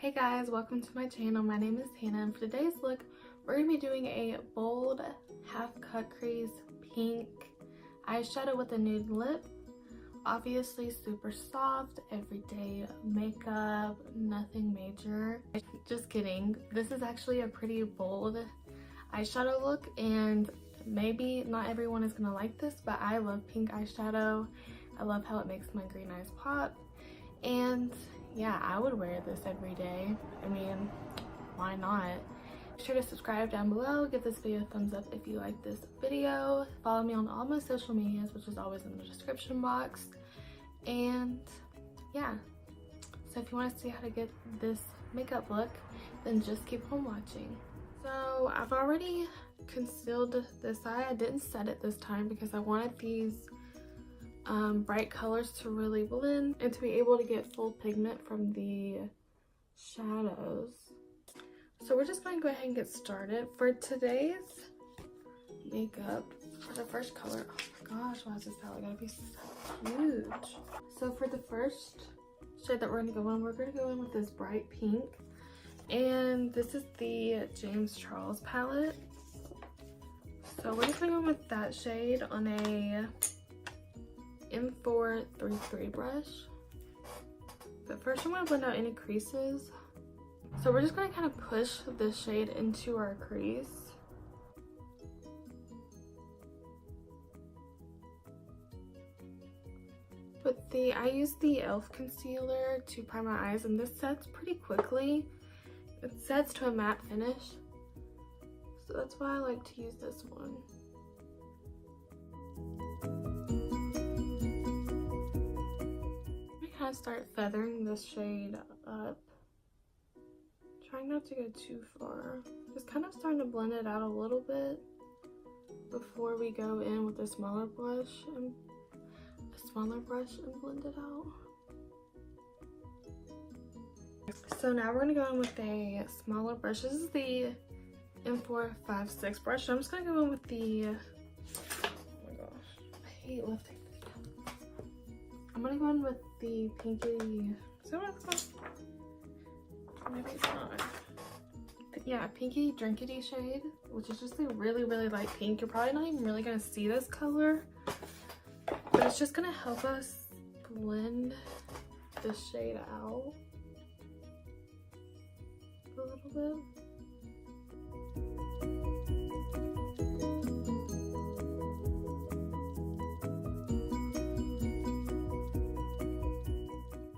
Hey guys, welcome to my channel. My name is Hannah, and for today's look we're going to be doing a bold half cut crease pink eyeshadow with a nude lip. Obviously super soft, everyday makeup, nothing major. Just kidding. This is actually a pretty bold eyeshadow look, and maybe not everyone is going to like this, but I love pink eyeshadow. I love how it makes my green eyes pop, and yeah, I would wear this every day. I mean, why not? Be sure to subscribe down below, give this video a thumbs up if you like this video. Follow me on all my social medias, which is always in the description box. And yeah, so if you want to see how to get this makeup look, then just keep on watching. So I've already concealed this eye. I didn't set it this time because I wanted these bright colors to really blend and to be able to get full pigment from the shadows. So we're just going to go ahead and get started. For today's makeup, for the first color, oh my gosh, why is this palette gotta be so huge? So for the first shade that we're going to go in, we're going to go in with this bright pink, and this is the James Charles palette. So we're just going to go in with that shade on a M433 brush. But first I'm going to blend out any creases. So we're just going to kind of push this shade into our crease. I used the e.l.f. concealer to prime my eyes, and this sets pretty quickly. It sets to a matte finish. So that's why I like to use this one. Kind of start feathering this shade up, trying not to go too far, just kind of starting to blend it out a little bit before we go in with a smaller brush and blend it out. So now we're going to go in with a smaller brush. This is the M456 brush. So I'm just going to go in with the, oh my gosh, I hate lifting. I'm gonna go in with the pinky, is that what it's called? Maybe it's not. Yeah, pinky drinkity shade, which is just a really light pink. You're probably not even really gonna see this color, but it's just gonna help us blend this shade out a little bit.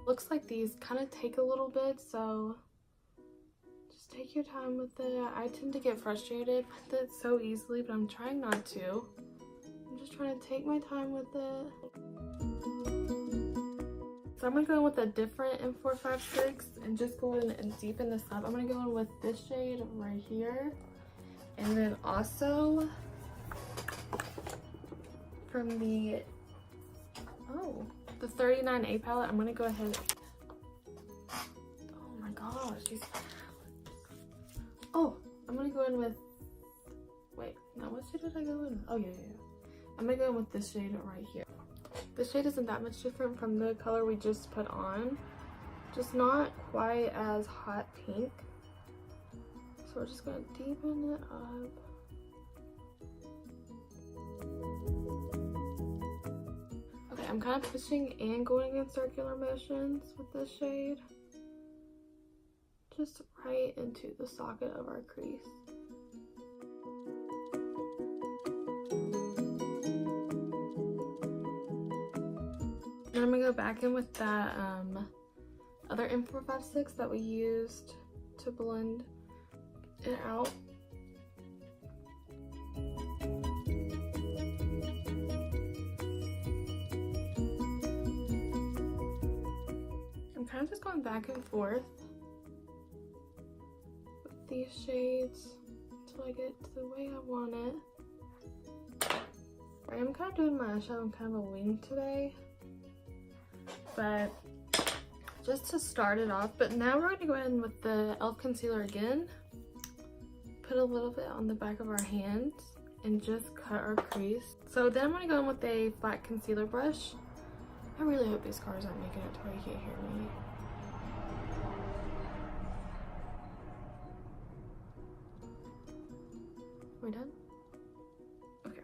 Looks like these kind of take a little bit, so just take your time with it. I tend to get frustrated with it so easily, but I'm trying not to. I'm just trying to take my time with it. So I'm going to go in with a different M456 and just go in and deepen this up. I'm going to go in with this shade right here, and then also from the 39A palette, I'm gonna go ahead. Oh my gosh, I'm gonna go in with, wait, now what shade did I go in? Oh yeah. I'm gonna go in with this shade right here. This shade isn't that much different from the color we just put on, just not quite as hot pink. So we're just gonna deepen it up. I'm kind of pushing and going in circular motions with this shade, just right into the socket of our crease. And I'm gonna go back in with that other M456 that we used to blend it out. I'm just going back and forth with these shades until I get to the way I want it. I'm kind of doing my eyeshadow in kind of a wing today, but just to start it off. But now we're going to go in with the e.l.f. concealer again, put a little bit on the back of our hands, and just cut our crease. So then I'm going to go in with a flat concealer brush. I really hope these cars aren't making it to where you can't hear me. we done? Okay.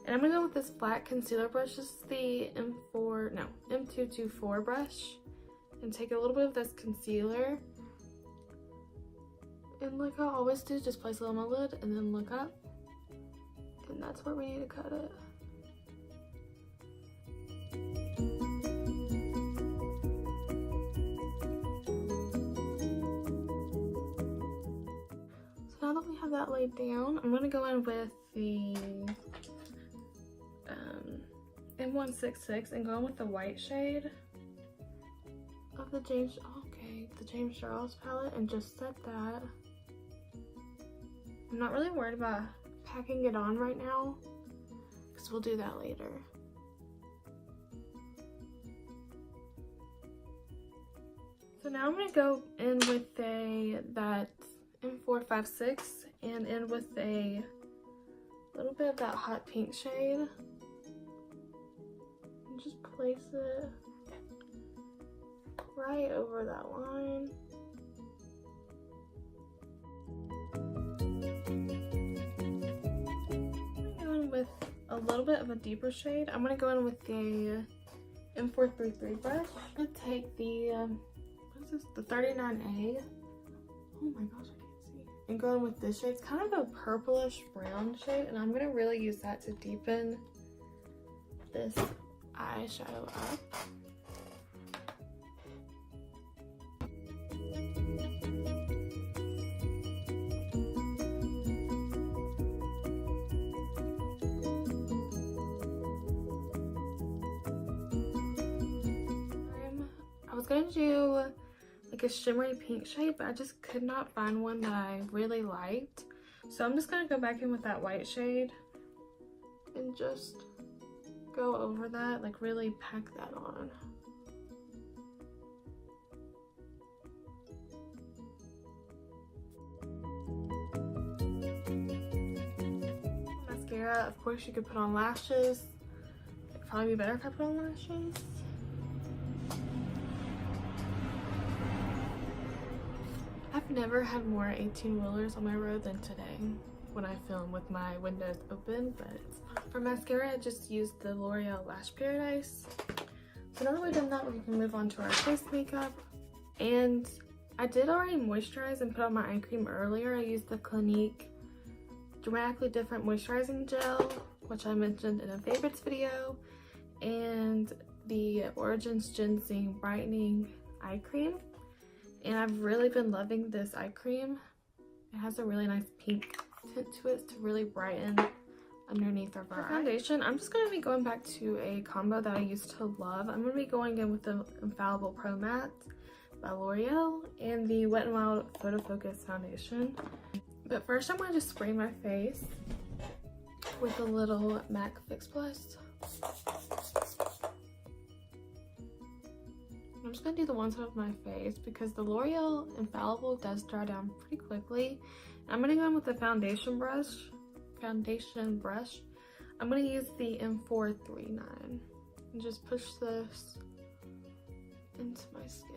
And I'm gonna go with this flat concealer brush. This is the M224 brush. And take a little bit of this concealer. And like I always do, just place it on my lid and then look up. And that's where we need to cut it. So now that we have that laid down, I'm going to go in with the M166 and go in with the white shade of the James Charles palette and just set that. I'm not really worried about packing it on right now because we'll do that later. So now I'm gonna go in with that M456 and in with a little bit of that hot pink shade and just place it right over that line. I'm going to go in with a little bit of a deeper shade. I'm going to go in with the M433 brush. I'm going to take the, what is this? The 39A. Oh my gosh, I can't see. And go in with this shade. It's kind of a purplish brown shade, and I'm going to really use that to deepen this eyeshadow up. I was gonna do like a shimmery pink shade, but I just could not find one that I really liked. So I'm just gonna go back in with that white shade and just go over that, like really pack that on. Mascara, of course you could put on lashes. It'd probably be better if I put on lashes. I've never had more 18-wheelers on my road than today when I film with my windows open, but for mascara I just used the L'Oreal Lash Paradise. So now that we've done that, we can move on to our face makeup. And I did already moisturize and put on my eye cream earlier. I used the Clinique Dramatically Different Moisturizing Gel, which I mentioned in a favorites video, and the Origins Ginseng Brightening Eye Cream. And I've really been loving this eye cream. It has a really nice pink tint to it to really brighten underneath of our foundation. I'm just going to be going back to a combo that I used to love. I'm going to be going in with the Infallible Pro Matte by L'Oreal and the Wet n Wild PhotoFocus foundation. But first I'm going to just spray my face with a little MAC Fix Plus. I'm just going to do the one side of my face because the L'Oreal Infallible does dry down pretty quickly. I'm going to go in with the foundation brush. I'm going to use the M439 and just push this into my skin.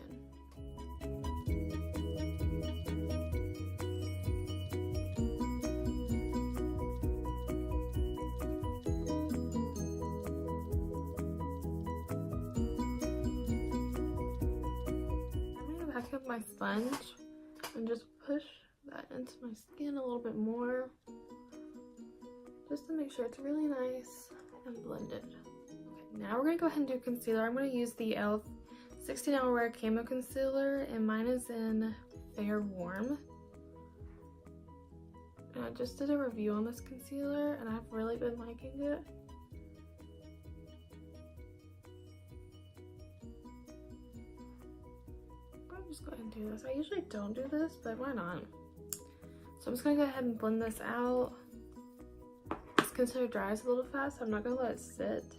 Up my sponge and just push that into my skin a little bit more just to make sure it's really nice and blended. Okay, now we're going to go ahead and do concealer. I'm going to use the e.l.f. 16 Hour Wear Camo Concealer, and mine is in Fair Warm. And I just did a review on this concealer and I've really been liking it. Just go ahead and do this. I usually don't do this, but why not? So I'm just gonna go ahead and blend this out. This concealer dries a little fast, so I'm not gonna let it sit.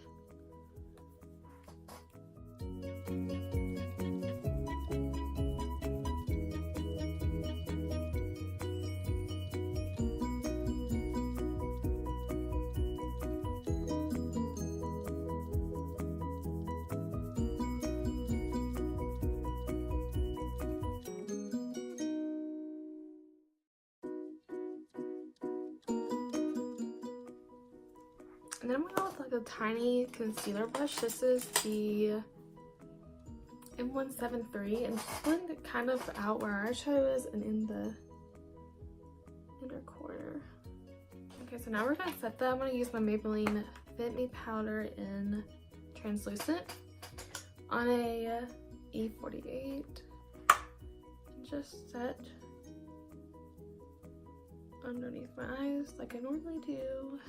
And then I'm gonna go with like a tiny concealer brush. This is the M173, and just blend it kind of out where our eyeshadow is and in the inner corner. Okay, so now we're gonna set that. I'm gonna use my Maybelline Fit Me powder in translucent on a E48. And just set underneath my eyes like I normally do.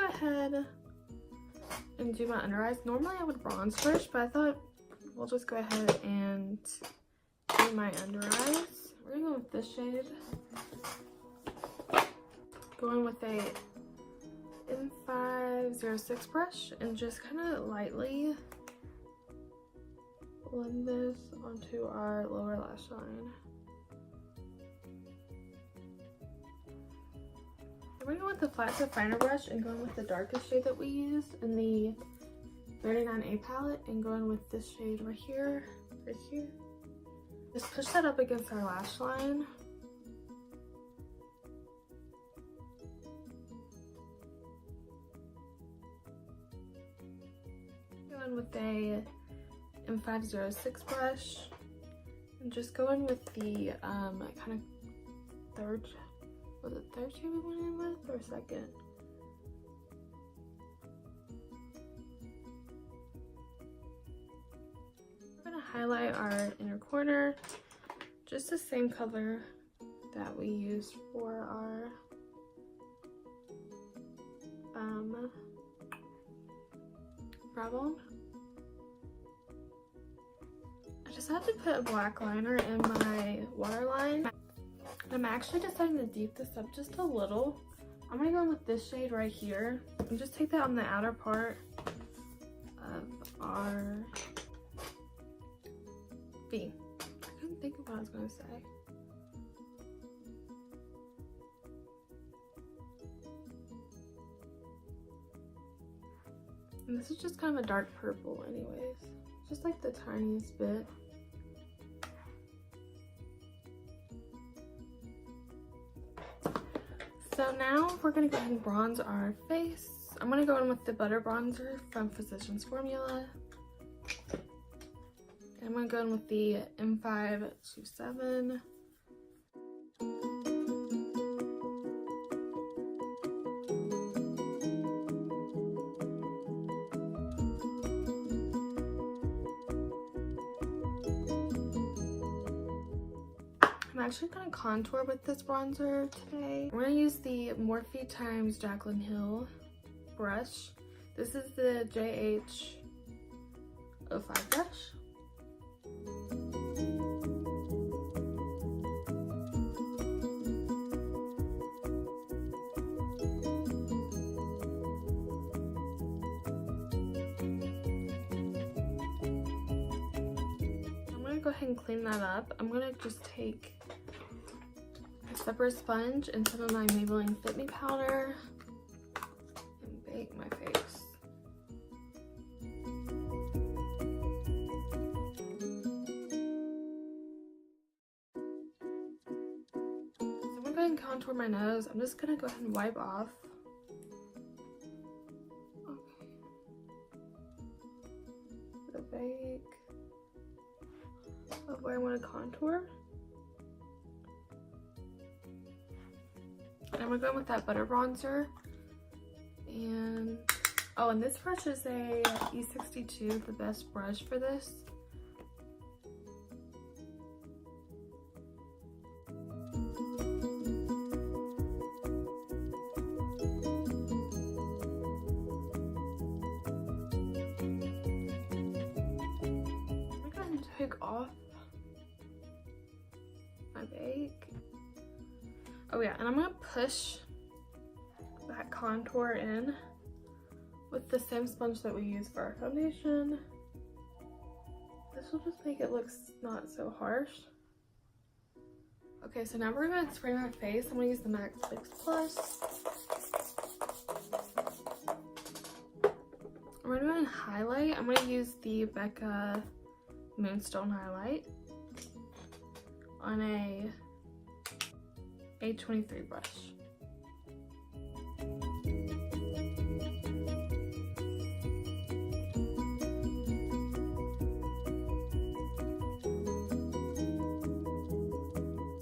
Ahead and do my under eyes. Normally I would bronze first, but I thought we'll just go ahead and do my under eyes. We're gonna go with this shade. Going with a M506 brush and just kind of lightly blend this onto our lower lash line. We're going with the flat tip finer brush and going with the darkest shade that we used in the 39A palette and going with this shade right here. Just push that up against our lash line. Going with a M506 brush and just going with the kind of third. Was it third shade we went in with or second? We're gonna highlight our inner corner, just the same color that we used for our Revlon. I just have to put a black liner in my waterline. I'm actually deciding to deep this up just a little. I'm gonna go in with this shade right here and just take that on the outer part of our V. I couldn't think of what I was gonna say. And this is just kind of a dark purple anyways. Just like the tiniest bit. So now we're gonna go ahead and bronze our face. I'm gonna go in with the Butter Bronzer from Physicians Formula. And I'm gonna go in with the M527. I'm actually gonna contour with this bronzer today. I'm gonna use the Morphe times Jaclyn Hill brush. This is the JH05 brush. I'm gonna go ahead and clean that up. I'm gonna just take a separate sponge and some of my Maybelline Fit Me powder and bake my face. So I'm gonna go ahead and contour my nose. I'm just gonna go ahead and wipe off. Okay. The bake of where I want to contour. And I'm gonna go in with that Butter Bronzer. And oh, and this brush is a E62, the best brush for this. I'm gonna take off my bake. Oh yeah, and I'm gonna push that contour in with the same sponge that we use for our foundation. This will just make it look not so harsh. Okay, so now we're gonna spray my face. I'm gonna use the MAC Fix Plus. We're doing highlight. I'm gonna use the Becca Moonstone highlight on a A23 brush.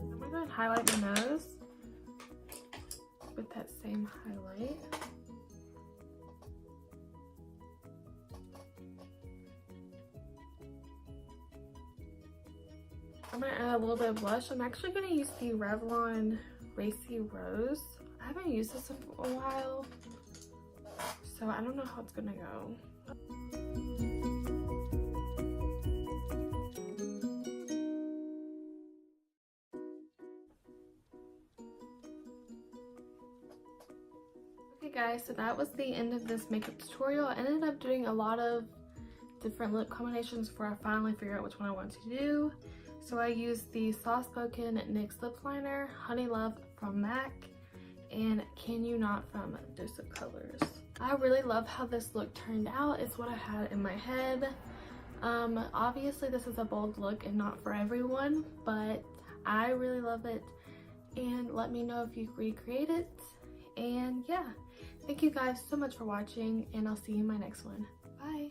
I'm gonna go and highlight my nose with that same highlight. I'm gonna add a little bit of blush. I'm actually gonna use the Revlon Racy Rose. I haven't used this in a while, so I don't know how it's gonna go. Okay guys, so that was the end of this makeup tutorial. I ended up doing a lot of different lip combinations before I finally figured out which one I wanted to do. So I used the Soft Spoken NYX Lip Liner, Honey Love from MAC, and Can You Not from Dose of Colors. I really love how this look turned out. It's what I had in my head. Obviously this is a bold look and not for everyone, but I really love it. And let me know if you recreate it. And yeah, thank you guys so much for watching, and I'll see you in my next one. Bye.